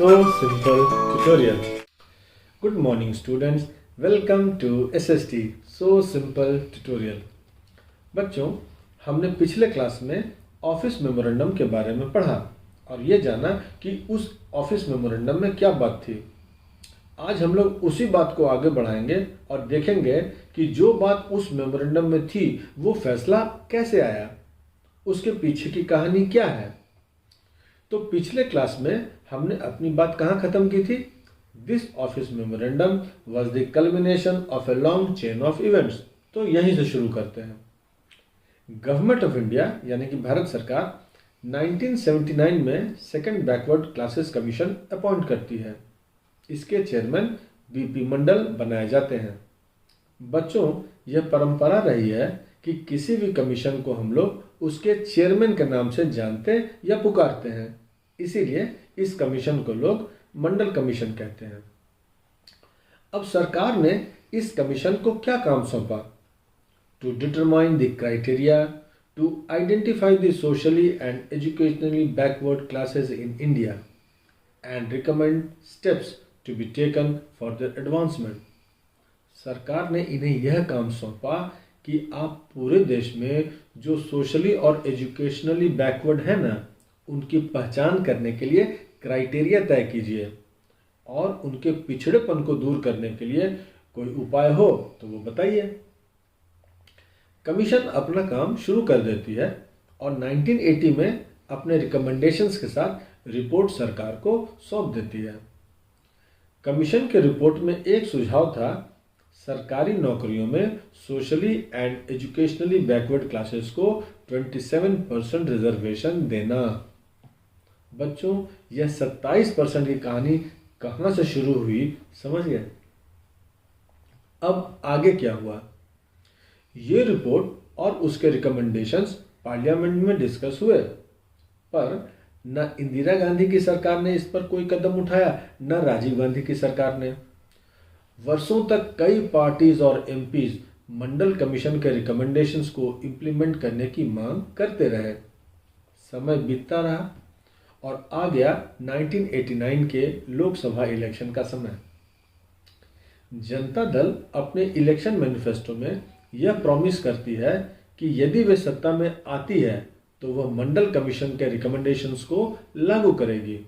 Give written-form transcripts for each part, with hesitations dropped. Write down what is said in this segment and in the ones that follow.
Simple tutorial. Good morning students. Welcome to SST So Simple tutorial. बच्चों, हमने पिछले class में ऑफिस मेमोरेंडम के बारे में पढ़ा और ये जाना कि उस ऑफिस मेमोरेंडम में क्या बात थी। आज हम लोग उसी बात को आगे बढ़ाएंगे और देखेंगे कि जो बात उस मेमोरेंडम में थी वो फैसला कैसे आया, उसके पीछे की कहानी क्या है। तो पिछले क्लास में हमने अपनी बात कहाँ खत्म की थी? This office memorandum was the culmination of a long chain of events. तो यहीं से शुरू करते हैं। गवर्नमेंट ऑफ इंडिया यानी कि भारत सरकार 1979 में second backward classes commission appoint करती है। इसके चेयरमैन बीपी मंडल बनाए जाते हैं। बच्चों, यह परंपरा रही है कि किसी भी कमीशन को हम लोग उसके चेयरमैन के नाम से जानते या पुकारते हैं, इसीलिए इस कमीशन को लोग मंडल कमीशन कहते हैं। अब सरकार ने इस कमीशन को क्या काम सौंपा? To determine the criteria to identify the socially and educationally backward classes in India and recommend steps to be taken for their advancement. सरकार ने इन्हें यह काम सौंपा कि आप पूरे देश में जो सोशली और एजुकेशनली बैकवर्ड है ना, उनकी पहचान करने के लिए क्राइटेरिया तय कीजिए और उनके पिछड़ेपन को दूर करने के लिए कोई उपाय हो तो वो बताइए। कमीशन अपना काम शुरू कर देती है और 1980 में अपने रिकमेंडेशंस के साथ रिपोर्ट सरकार को सौंप देती है। कमीशन के रिपोर्ट में एक सुझाव था, सरकारी नौकरियों में socially and educationally backward classes को 27% रिजर्वेशन देना। बच्चों, यह 27% की कहानी कहाँ से शुरू हुई, समझ गए? अब आगे क्या हुआ? ये रिपोर्ट और उसके रिकमेंडेशंस पार्लियामेंट में डिस्कस हुए, पर न इंदिरा गांधी की सरकार ने इस पर कोई कदम उठाया, न राजीव गांधी की सरकार ने। वर्षों तक कई पार्टीज और एमपीज मंडल कमीशन के रिकमेंडेशंस को इम्प्लीमेंट करने की मांग करते रहे। समय बीतता रहा और आ गया 1989 के लोकसभा इलेक्शन का समय। जनता दल अपने इलेक्शन मैनिफेस्टो में यह प्रॉमिस करती है कि यदि वे सत्ता में आती है तो वह मंडल कमीशन के रिकमेंडेशंस को लागू करेगी।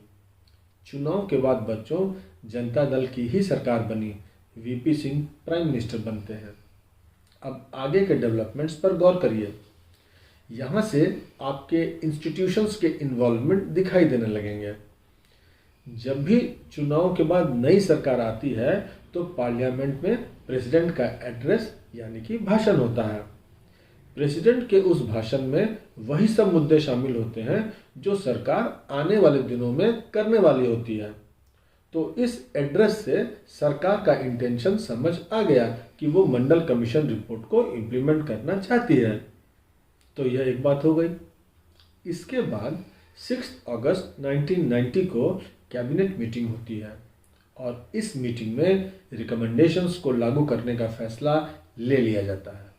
चुनाव के बाद बच्चों, जनता दल की ही सरकार बनी, वीपी सिंह प्राइम मिनिस्टर बनते हैं। अब आगे के डेवलपमेंट्स पर गौर करिए। यहाँ से आपके इंस्टीट्यूशंस के इन्वॉल्वमेंट दिखाई देने लगेंगे। जब भी चुनाव के बाद नई सरकार आती है तो पार्लियामेंट में प्रेसिडेंट का एड्रेस यानी कि भाषण होता है। प्रेसिडेंट के उस भाषण में वही सब मुद्दे शामिल होते हैं जो सरकार आने वाले दिनों में करने वाली होती है। तो इस एड्रेस से सरकार का इंटेंशन समझ आ गया कि वो मंडल कमीशन रिपोर्ट को इम्प्लीमेंट करना चाहती है। तो यह एक बात हो गई। इसके बाद 6 अगस्त 1990 को कैबिनेट मीटिंग होती है और इस मीटिंग में रिकमेंडेशंस को लागू करने का फैसला ले लिया जाता है।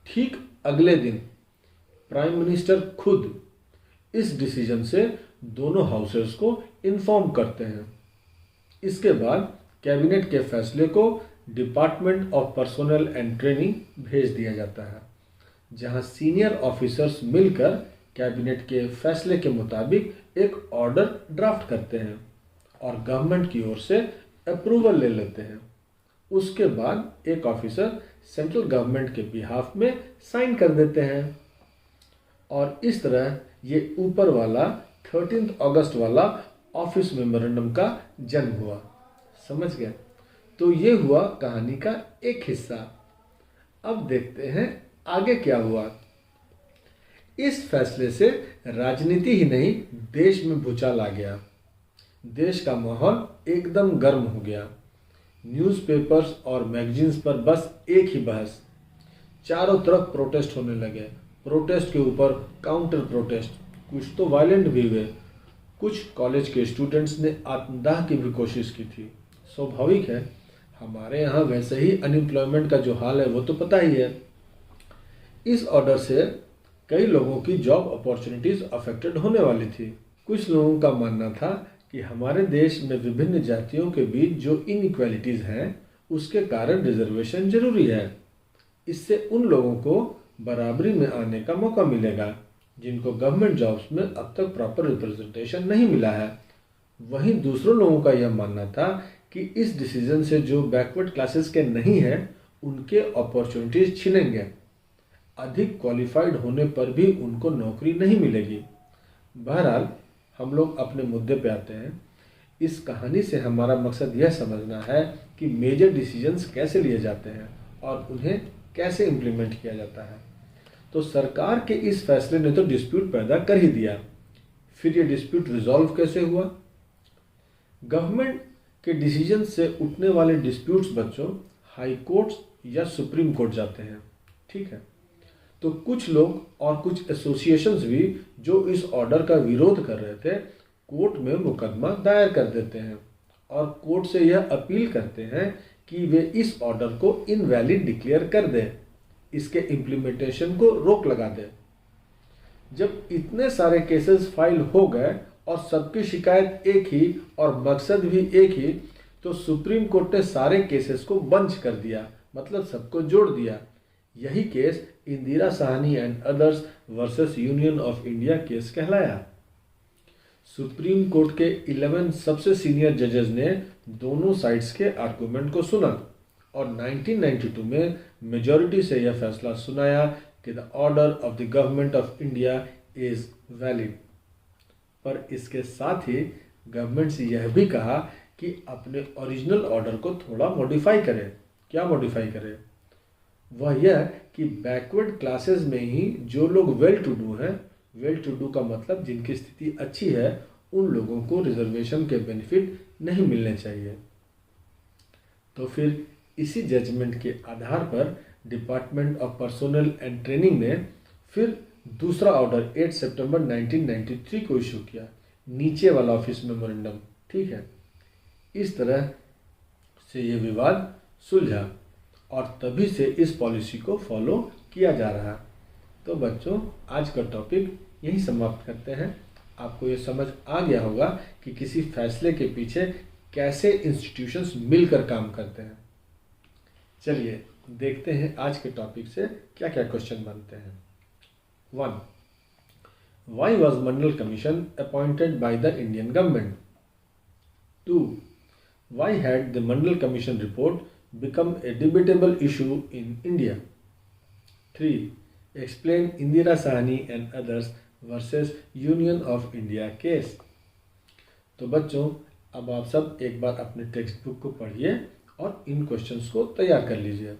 ठीक अगले दिन प्राइम मिनिस्टर खुद इस डिसीजन से दोनों हाउसेस को इन्फॉर्म करते हैं। इसके बाद कैबिनेट के फैसले को department of personnel and training भेज दिया जाता है, जहां सीनियर ऑफिसर्स मिलकर कैबिनेट के फैसले के मुताबिक एक ऑर्डर ड्राफ्ट करते हैं और गवर्नमेंट की ओर से अप्रूवल ले लेते हैं। उसके बाद एक ऑफिसर सेंट्रल गवर्नमेंट के बिहाफ में साइन कर देते हैं और इस तरह ये ऊपर वाला 13 अगस्त वाला ऑफिस मेमोरेंडम का जन्म हुआ। समझ गए? तो ये हुआ कहानी का एक हिस्सा। अब देखते हैं आगे क्या हुआ। इस फैसले से राजनीति ही नहीं, देश में भूचाल आ गया। देश का माहौल एकदम गर्म हो गया। न्यूज़पेपर्स और मैगजीन्स पर बस एक ही बहस। चारों तरफ प्रोटेस्ट होने लगे। प्रोटेस्ट के ऊपर काउंटर प्रोटेस्ट, कुछ तो वायलेंट भी हुए। कुछ कॉलेज के स्टूडेंट्स ने आत्मदाह की भी कोशिश की थी। स्वाभाविक है, हमारे यहाँ वैसे ही अनएम्प्लॉयमेंट का जो हाल है वो तो पता ही है। इस ऑर्डर से कई लोगों की जॉब अपॉर्चुनिटीज अफेक्टेड होने वाली थी। कुछ लोगों का मानना था कि हमारे देश में विभिन्न जातियों के बीच जो इनइक्वालिटीज़ हैं उसके कारण रिजर्वेशन जरूरी है। इससे उन लोगों को बराबरी में आने का मौका मिलेगा जिनको गवर्नमेंट जॉब्स में अब तक प्रॉपर रिप्रेजेंटेशन नहीं मिला है। वहीं दूसरों लोगों का यह मानना था कि इस डिसीजन से जो बैकवर्ड क्लासेस के नहीं हैं उनके अपॉर्चुनिटीज छिनेंगे, अधिक क्वालिफाइड होने पर भी उनको नौकरी नहीं मिलेगी। बहरहाल हम लोग अपने मुद्दे पे आते हैं। इस कहानी से हमारा मकसद यह समझना है कि मेजर डिसीजंस कैसे लिए जाते हैं और उन्हें कैसे इम्प्लीमेंट किया जाता है। तो सरकार के इस फैसले ने तो डिस्प्यूट पैदा कर ही दिया, फिर ये डिस्प्यूट रिजॉल्व कैसे हुआ? गवर्नमेंट के डिसीजन से उठने वाले डिस्प्यूट्स बच्चों हाई कोर्ट्स या सुप्रीम कोर्ट जाते हैं, ठीक है। तो कुछ लोग और कुछ एसोसिएशंस भी जो इस ऑर्डर का विरोध कर रहे थे कोर्ट में मुकदमा दायर कर देते हैं और कोर्ट से यह अपील करते हैं कि वे इस ऑर्डर को इनवैलिड डिक्लेयर कर दें, इसके इम्प्लीमेंटेशन को रोक लगा दें। जब इतने सारे केसेस फाइल हो गए और सबकी शिकायत एक ही और मकसद भी एक ही, तो सुप्रीम कोर्ट ने सारे केसेस को बंच कर दिया, मतलब सबको जोड़ दिया। यही case Indira Sahni and others versus union of India case कहलाया। सुप्रीम कोर्ट के 11 सबसे सीनियर जजेस ने दोनों साइड्स के आर्गुमेंट को सुना और 1992 में मेजॉरिटी से यह फैसला सुनाया कि the order of the government of India is valid. पर इसके साथ ही गवर्नमेंट से यह भी कहा कि अपने ओरिजिनल ऑर्डर को थोड़ा मॉडिफाई करें। क्या मॉडिफाई करें? वह यह कि बैकवर्ड क्लासेस में ही जो लोग वेल टू डू हैं, वेल टू डू का मतलब जिनकी स्थिति अच्छी है, उन लोगों को रिजर्वेशन के बेनिफिट नहीं मिलने चाहिए। तो फिर इसी जजमेंट के आधार पर department of personnel and training ने फिर दूसरा ऑर्डर 8 सितंबर 1993 को इशू किया, नीचे वाला ऑफिस मेमोरेंडम, ठीक है। इस तरह से ये विवाद सुलझा और तभी से इस पॉलिसी को फॉलो किया जा रहा है। तो बच्चों, आज का टॉपिक यही समाप्त करते हैं। आपको ये समझ आ गया होगा कि किसी फैसले के पीछे कैसे इंस्टीट्यूशंस मिलकर काम करते हैं। चलिए देखते हैं आज के टॉपिक से क्या क्या क्वेश्चन बनते हैं। 1. Why was Mandal Commission appointed by the Indian government? 2. Why had the Mandal Commission report become a debatable issue in India? 3. Explain Indira Sahni and others versus Union of India case. तो बच्चों, अब आप सब एक बार अपने text book को पढ़िए और इन क्वेश्चंस को तैयार कर लीजिए।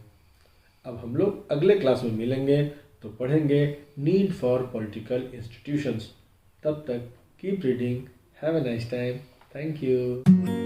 अब हम लोग अगले क्लास में मिलेंगे तो पढ़ेंगे नीड फॉर पॉलिटिकल इंस्टीट्यूशंस। तब तक keep reading, have a nice time, thank you.